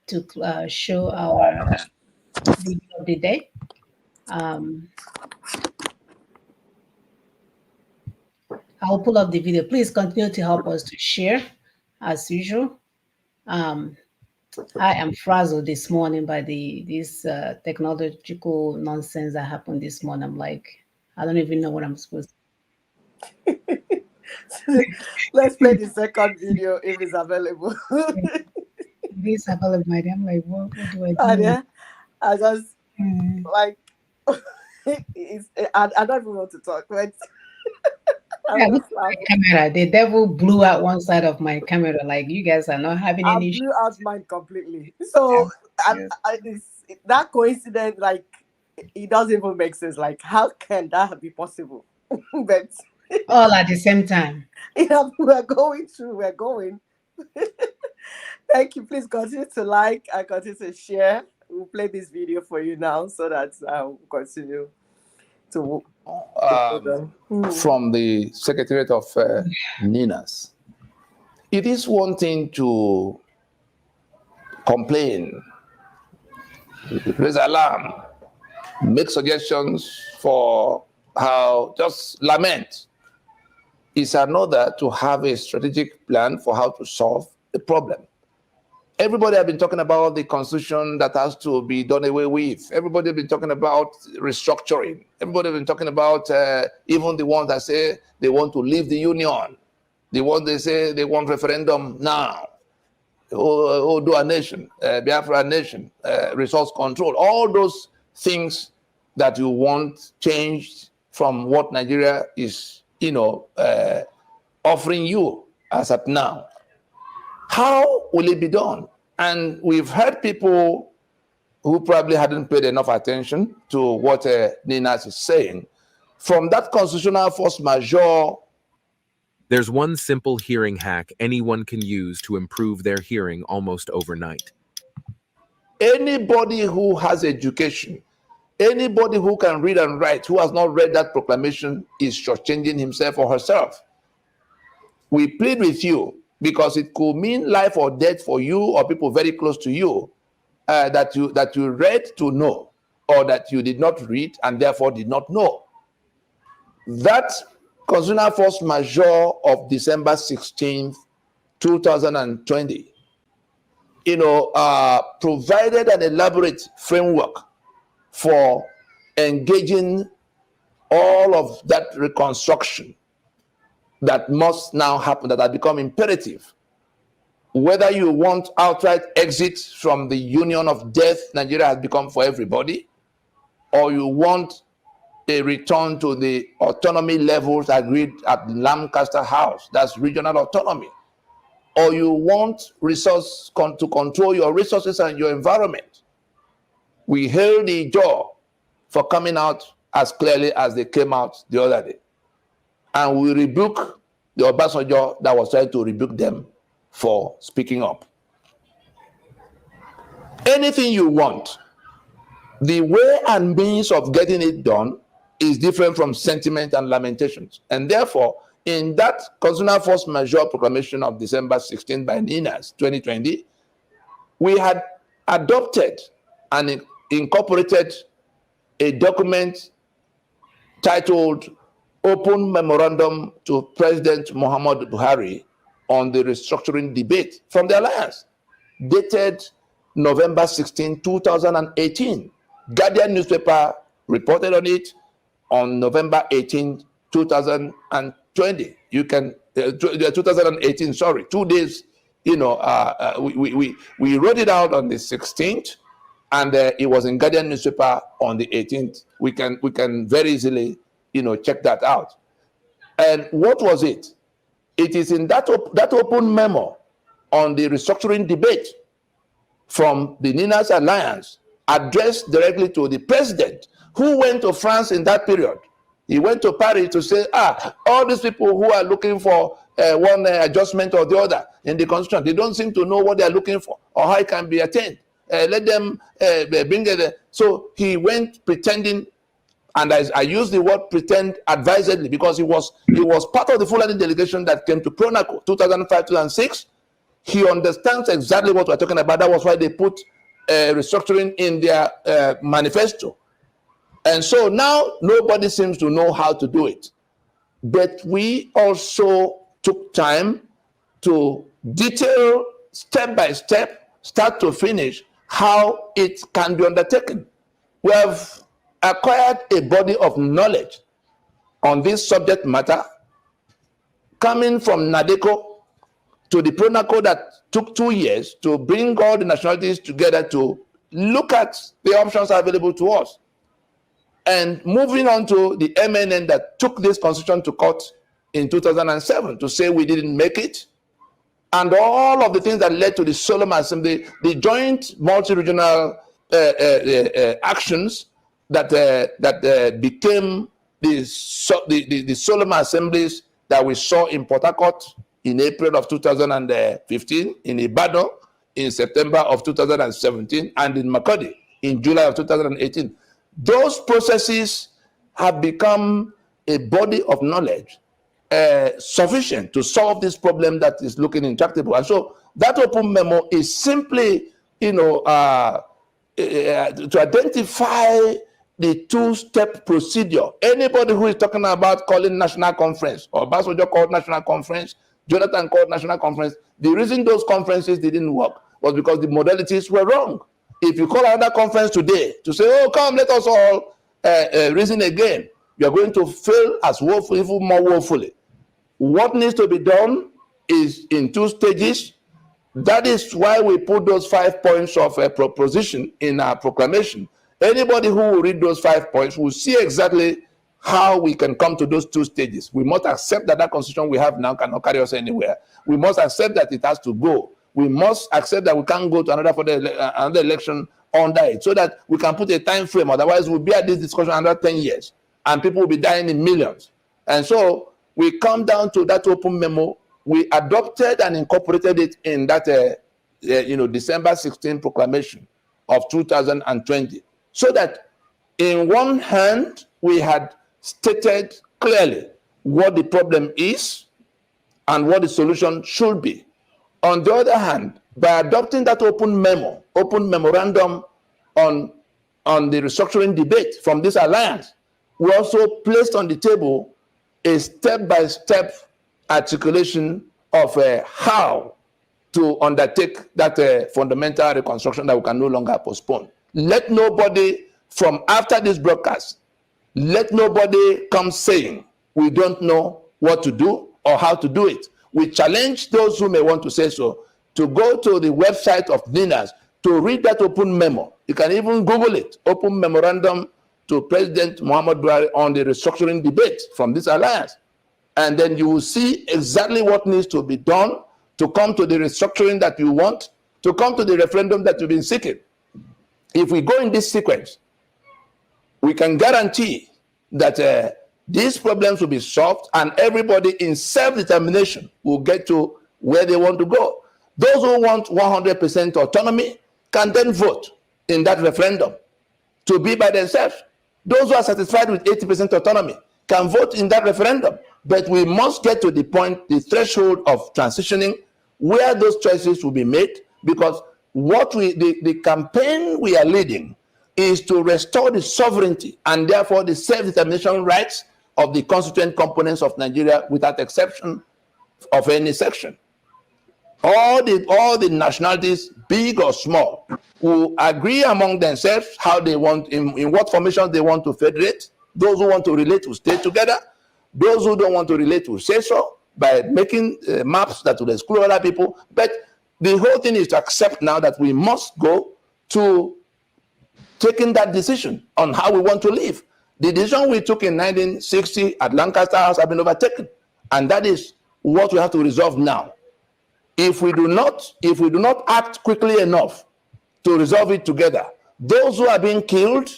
to show our video of the day. Um, I'll pull up the video. Please continue to help us to share as usual. Um, I am frazzled this morning by this technological nonsense that happened this morning. I'm like, I don't even know what I'm supposed to. Let's play the second video if it's available. This available. I'm like, what do I do? And yeah, I just Mm. like I don't even want to talk, but Yeah, I'm look just at my laughing. camera. The devil blew out one side of my camera. Like, you guys are not having I any blew out mine completely. So yes. that coincidence, like, it doesn't even make sense. Like, how can that be possible? But All at the same time. yeah, we're going through. We're going. Thank you. Please continue to like and continue to share. We'll play this video for you now so that we'll continue to the program. From the Secretariat of Ninas. It is one thing to complain, raise alarm, make suggestions for how, just lament. It's another to have a strategic plan for how to solve the problem. Everybody has been talking about the constitution that has to be done away with. Everybody has been talking about restructuring. Everybody has been talking about even the ones that say they want to leave the union. The ones they say they want referendum now. Do a nation, Biafra nation, resource control. All those things that you want changed from what Nigeria is, offering you as at now. How will it be done? And we've heard people who probably hadn't paid enough attention to what Ninas is saying. From that constitutional force majeure. There's one simple hearing hack anyone can use to improve their hearing almost overnight. Anybody who has education, anybody who can read and write, who has not read that proclamation is shortchanging himself or herself. We plead with you, because it could mean life or death for you or people very close to you, that you read to know, or that you did not read and therefore did not know. That constitutional force majeure of December 16th, 2020, provided an elaborate framework for engaging all of that reconstruction that must now happen, that had become imperative. Whether you want outright exit from the union of death Nigeria has become for everybody, or you want a return to the autonomy levels agreed at Lancaster House, that's regional autonomy, or you want to control your resources and your environment. We hail the jaw for coming out as clearly as they came out the other day. And we rebuke the Obasanjo that was trying to rebuke them for speaking up. Anything you want, the way and means of getting it done is different from sentiment and lamentations. And therefore, in that constitutional force majeure proclamation of December 16 by Ninas 2020, we had adopted and incorporated a document titled Open Memorandum to President Muhammad Buhari on the restructuring debate from the Alliance, dated November 16, 2018. Guardian newspaper reported on it on November 18, 2020. You can, 2018, sorry, 2 days, we wrote it out on the 16th, and it was in Guardian newspaper on the 18th. We can very easily, check that out. And what was it? It is in that open memo on the restructuring debate from the Ninas Alliance, addressed directly to the president, who went to France in that period. He went to Paris to say, all these people who are looking for one adjustment or the other in the constitution, they don't seem to know what they are looking for or how it can be attained. Let them bring it. So he went pretending, and I use the word pretend advisedly, because he was part of the Fulani delegation that came to Pronaco 2005-2006. He understands exactly what we're talking about. That was why they put restructuring in their manifesto. And so now nobody seems to know how to do it. But we also took time to detail step by step, start to finish, how it can be undertaken. We have acquired a body of knowledge on this subject matter, coming from NADECO to the PRONACO that took 2 years to bring all the nationalities together to look at the options available to us. And moving on to the MNN that took this constitution to court in 2007 to say we didn't make it, and all of the things that led to the Solemn Assembly, the joint multi-regional actions that became the Solemn Assemblies that we saw in Port Harcourt in April of 2015, in Ibadan in September of 2017, and in Makurdi in July of 2018. Those processes have become a body of knowledge sufficient to solve this problem that is looking intractable. And so that open memo is simply, to identify the two-step procedure. Anybody who is talking about calling national conference, or Basojo called national conference, Jonathan called national conference, the reason those conferences didn't work was because the modalities were wrong. If you call another conference today to say, oh, come, let us all reason again, you are going to fail as woefully, even more woefully. What needs to be done is in 2 stages. That is why we put those 5 points of a proposition in our proclamation. Anybody who will read those 5 points will see exactly how we can come to those 2 stages. We must accept that constitution we have now cannot carry us anywhere. We must accept that it has to go. We must accept that we can't go to another election under it, so that we can put a time frame. Otherwise, we'll be at this discussion another 10 years, and people will be dying in millions. And so we come down to that open memo. We adopted and incorporated it in that December 16 proclamation of 2020, so that in one hand we had stated clearly what the problem is and what the solution should be. On the other hand, by adopting that open memorandum on the restructuring debate from this alliance, we also placed on the table a step-by-step articulation of how to undertake that fundamental reconstruction that we can no longer postpone. Let nobody from after this broadcast, let nobody come saying we don't know what to do or how to do it. We challenge those who may want to say so to go to the website of NINAS to read that open memo. You can even Google it, Open Memorandum to President Muhammad Buhari on the restructuring debate from this alliance. And then you will see exactly what needs to be done to come to the restructuring that you want, to come to the referendum that you've been seeking. If we go in this sequence, we can guarantee that these problems will be solved and everybody in self-determination will get to where they want to go. Those who want 100% autonomy can then vote in that referendum to be by themselves. Those who are satisfied with 80% autonomy can vote in that referendum. But we must get to the point, the threshold of transitioning, where those choices will be made, because the campaign we are leading is to restore the sovereignty and therefore the self-determination rights of the constituent components of Nigeria without exception of any section. All the nationalities, big or small, will agree among themselves how they want, in what formations they want to federate. Those who want to relate will stay together. Those who don't want to relate will say so by making maps that will exclude other people. But the whole thing is to accept now that we must go to taking that decision on how we want to live. The decision we took in 1960 at Lancaster House has been overtaken, and that is what we have to resolve now. If we do not act quickly enough to resolve it together, those who are being killed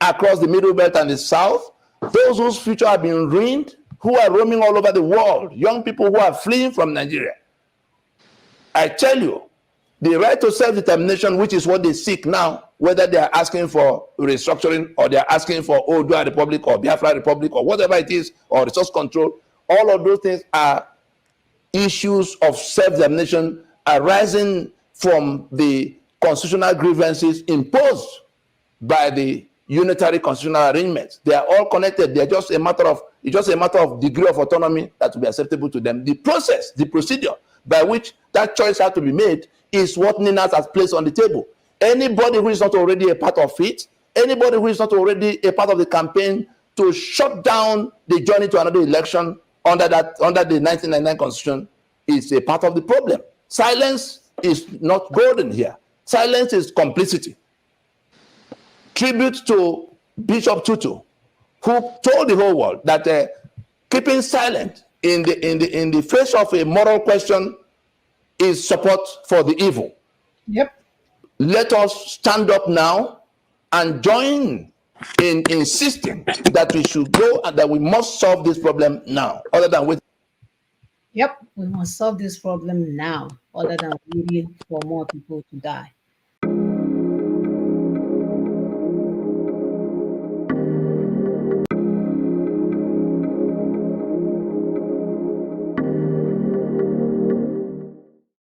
across the Middle Belt and the South, those whose future have been ruined, who are roaming all over the world, young people who are fleeing from Nigeria. I tell you, the right to self-determination, which is what they seek now, whether they are asking for restructuring or they are asking for Oodua Republic or Biafra Republic or whatever it is, or resource control, all of those things are issues of self-determination arising from the constitutional grievances imposed by the unitary constitutional arrangements. They are all connected. They're just a matter of, it's just a matter of degree of autonomy that will be acceptable to them. The process, the procedure by which that choice has to be made is what NINAS has placed on the table. Anybody who is not already a part of it, anybody who is not already a part of the campaign to shut down the journey to another election under the 1999 Constitution is a part of the problem. Silence is not golden here. Silence is complicity. Tribute to Bishop Tutu, who told the whole world that keeping silent in the face of a moral question is support for the evil. Yep. Let us stand up now and join in insisting that we should go and that we must solve this problem now, other than waiting. Yep. We must solve this problem now, other than waiting for more people to die.